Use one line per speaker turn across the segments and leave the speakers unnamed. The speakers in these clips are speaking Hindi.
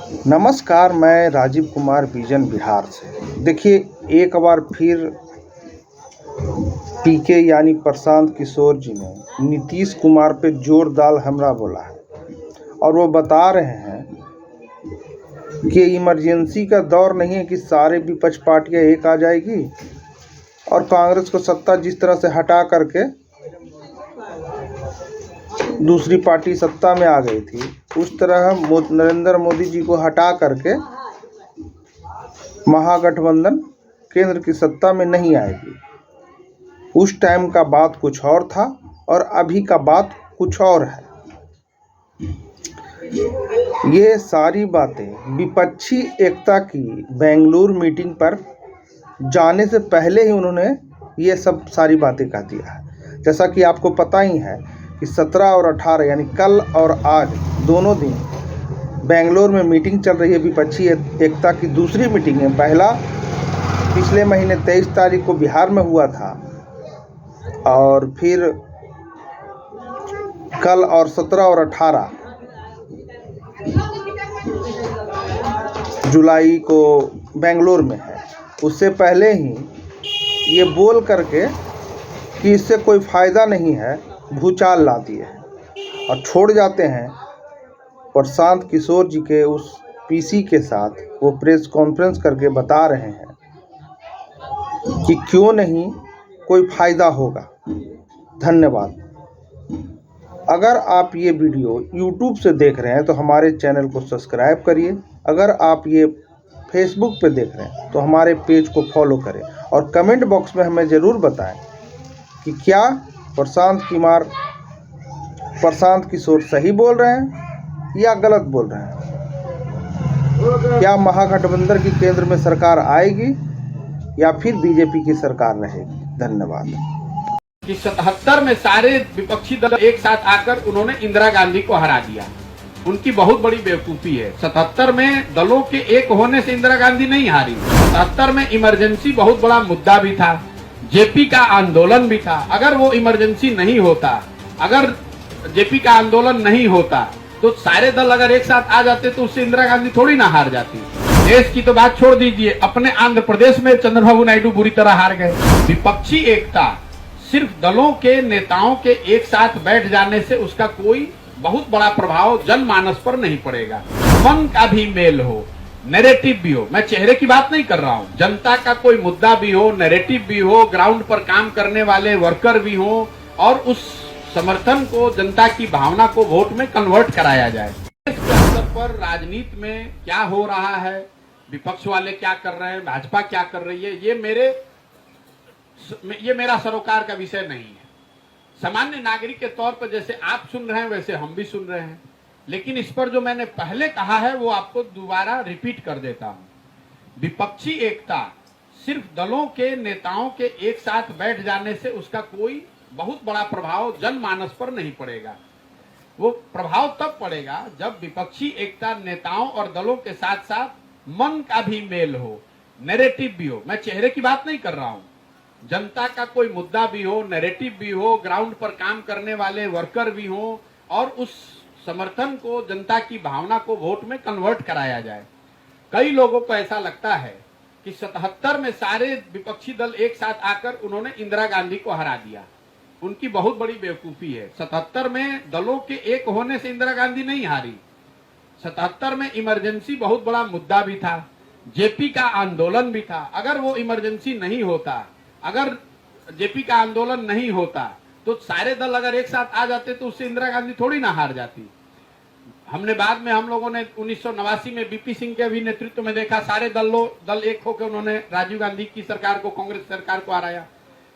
नमस्कार, मैं राजीव कुमार बीजन बिहार से। देखिए, एक बार फिर पीके यानी प्रशांत किशोर जी ने नीतीश कुमार पे जोरदार हमला बोला है और वो बता रहे हैं कि इमरजेंसी का दौर नहीं है कि सारे विपक्ष पार्टियां एक आ जाएगी और कांग्रेस को सत्ता जिस तरह से हटा करके दूसरी पार्टी सत्ता में आ गई थी, उस तरह नरेंद्र मोदी जी को हटा करके महागठबंधन केंद्र की सत्ता में नहीं आएगी। उस टाइम का बात कुछ और था और अभी का बात कुछ और है। ये सारी बातें विपक्षी एकता की बेंगलुरु मीटिंग पर जाने से पहले ही उन्होंने ये सब सारी बातें कह दिया है। जैसा कि आपको पता ही है कि 17 और 18 यानी कल और आज दोनों दिन बेंगलुरु में मीटिंग चल रही है। विपक्षी एकता की दूसरी मीटिंग है। पहला पिछले महीने 23 तारीख को बिहार में हुआ था और फिर कल और 17 और 18 जुलाई को बेंगलुरु में है। उससे पहले ही ये बोल करके कि इससे कोई फ़ायदा नहीं है, भूचाल ला दिए हैं और छोड़ जाते हैं। प्रशांत किशोर जी के उस पीसी के साथ वो प्रेस कॉन्फ्रेंस करके बता रहे हैं कि क्यों नहीं कोई फ़ायदा होगा। धन्यवाद। अगर आप ये वीडियो YouTube से देख रहे हैं तो हमारे चैनल को सब्सक्राइब करिए। अगर आप ये फेसबुक पे देख रहे हैं तो हमारे पेज को फॉलो करें और कमेंट बॉक्स में हमें ज़रूर बताएं कि क्या प्रशांत किशोर सही बोल रहे हैं या गलत बोल रहे हैं। क्या महागठबंधन की केंद्र में सरकार आएगी या फिर बीजेपी की सरकार रहेगी। धन्यवाद।
कि 77 में सारे विपक्षी दल एक साथ आकर उन्होंने इंदिरा गांधी को हरा दिया। उनकी बहुत बड़ी बेवकूफी है। 77 में दलों के एक होने से इंदिरा गांधी नहीं हारी। 77 में इमरजेंसी बहुत बड़ा मुद्दा भी था, जेपी का आंदोलन भी था। अगर वो इमरजेंसी नहीं होता, अगर जेपी का आंदोलन नहीं होता तो सारे दल अगर एक साथ आ जाते तो उससे इंदिरा गांधी थोड़ी ना हार जाती। देश की तो बात छोड़ दीजिए, अपने आंध्र प्रदेश में चंद्रबाबू नायडू बुरी तरह हार गए। विपक्षी एकता सिर्फ दलों के नेताओं के एक साथ बैठ जाने से उसका कोई बहुत बड़ा प्रभाव जनमानस पर नहीं पड़ेगा। मन का भी मेल हो, नैरेटिव भी हो। मैं चेहरे की बात नहीं कर रहा हूं। जनता का कोई मुद्दा भी हो, नैरेटिव भी हो, ग्राउंड पर काम करने वाले वर्कर भी हो और उस समर्थन को, जनता की भावना को वोट में कन्वर्ट कराया जाए। इस स्तर पर राजनीति में क्या हो रहा है, विपक्ष वाले क्या कर रहे हैं, भाजपा क्या कर रही है, ये मेरा सरोकार का विषय नहीं है। सामान्य नागरिक के तौर पर जैसे आप सुन रहे हैं वैसे हम भी सुन रहे हैं, लेकिन इस पर जो मैंने पहले कहा है वो आपको दोबारा रिपीट कर देता हूं। विपक्षी एकता सिर्फ दलों के नेताओं के एक साथ बैठ जाने से उसका कोई बहुत बड़ा प्रभाव जनमानस पर नहीं पड़ेगा। वो प्रभाव तब पड़ेगा जब विपक्षी एकता नेताओं और दलों के साथ साथ मन का भी मेल हो, नैरेटिव भी हो। मैं चेहरे की बात नहीं कर रहा हूं। जनता का कोई मुद्दा भी हो, नैरेटिव भी हो, ग्राउंड पर काम करने वाले वर्कर भी हो और उस समर्थन को, जनता की भावना को वोट में कन्वर्ट कराया जाए। कई लोगों को ऐसा लगता है कि 77 में सारे विपक्षी दल एक साथ आकर उन्होंने इंदिरा गांधी को हरा दिया। उनकी बहुत बड़ी बेवकूफी है। 77 में दलों के एक होने से इंदिरा गांधी नहीं हारी। 77 में इमरजेंसी बहुत बड़ा मुद्दा भी था, जेपी का आंदोलन भी था। अगर वो इमरजेंसी नहीं होता, अगर जेपी का आंदोलन नहीं होता तो सारे दल अगर एक साथ आ जाते तो उससे इंदिरा गांधी थोड़ी ना हार जाती। हमने बाद में हम लोगों ने 1989 में बीपी सिंह के भी नेतृत्व में देखा, सारे दल एक होकर उन्होंने राजीव गांधी की सरकार को, कांग्रेस सरकार को हराया।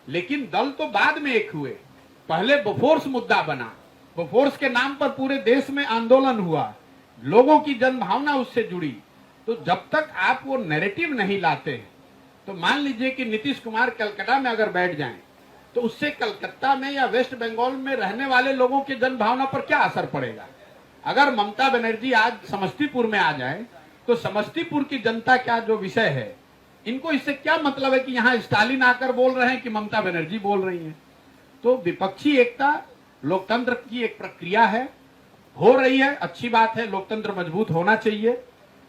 लेकिन दल तो बाद में एक हुए। पहले बोफोर्स मुद्दा बना, बोफोर्स के नाम पर पूरे देश में आंदोलन हुआ, लोगों की जनभावना उससे जुड़ी। तो जब तक आप वो नैरेटिव नहीं लाते हैं, तो मान लीजिए कि नीतीश कुमार कलकत्ता में अगर बैठ जाएं तो उससे कलकत्ता में या वेस्ट बंगाल में रहने वाले लोगों की जनभावना पर क्या असर पड़ेगा। अगर ममता बनर्जी आज समस्तीपुर में आ जाए तो समस्तीपुर की जनता क्या जो विषय है, इनको इससे क्या मतलब है कि यहाँ स्टालिन आकर बोल रहे हैं कि ममता बनर्जी बोल रही हैं। तो विपक्षी एकता लोकतंत्र की एक प्रक्रिया है, हो रही है, अच्छी बात है, लोकतंत्र मजबूत होना चाहिए।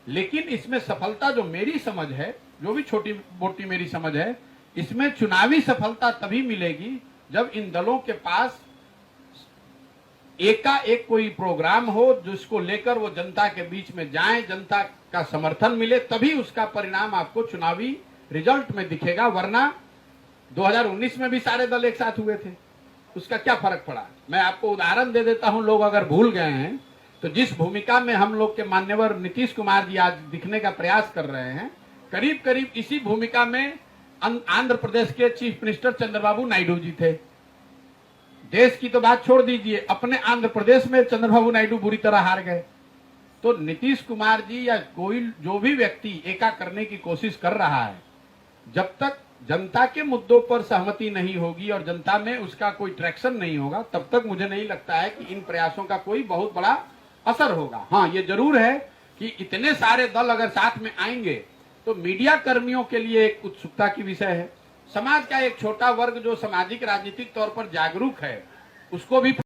लेकिन इसमें सफलता जो मेरी समझ है, जो भी छोटी मोटी मेरी समझ है, इसमें चुनावी सफलता तभी मिलेगी जब इन दलों के पास एकाएक कोई प्रोग्राम हो जिसको लेकर वो जनता के बीच में जाएं, जनता का समर्थन मिले, तभी उसका परिणाम आपको चुनावी रिजल्ट में दिखेगा। वरना 2019 में भी सारे दल एक साथ हुए थे, उसका क्या फर्क पड़ा। मैं आपको उदाहरण दे देता हूं, लोग अगर भूल गए हैं तो जिस भूमिका में हम लोग के मान्यवर नीतीश कुमार जी आज दिखने का प्रयास कर रहे हैं, करीब करीब इसी भूमिका में आंध्र प्रदेश के चीफ मिनिस्टर चंद्रबाबू नायडू जी थे। देश की तो बात छोड़ दीजिए, अपने आंध्र प्रदेश में चंद्रबाबू नायडू बुरी तरह हार गए। तो नीतीश कुमार जी या कोई जो भी व्यक्ति एका करने की कोशिश कर रहा है, जब तक जनता के मुद्दों पर सहमति नहीं होगी और जनता में उसका कोई ट्रैक्शन नहीं होगा, तब तक मुझे नहीं लगता है कि इन प्रयासों का कोई बहुत बड़ा असर होगा। हाँ, ये जरूर है कि इतने सारे दल अगर साथ में आएंगे तो मीडिया कर्मियों के लिए एक उत्सुकता की विषय है। समाज का एक छोटा वर्ग जो सामाजिक राजनीतिक तौर पर जागरूक है, उसको भी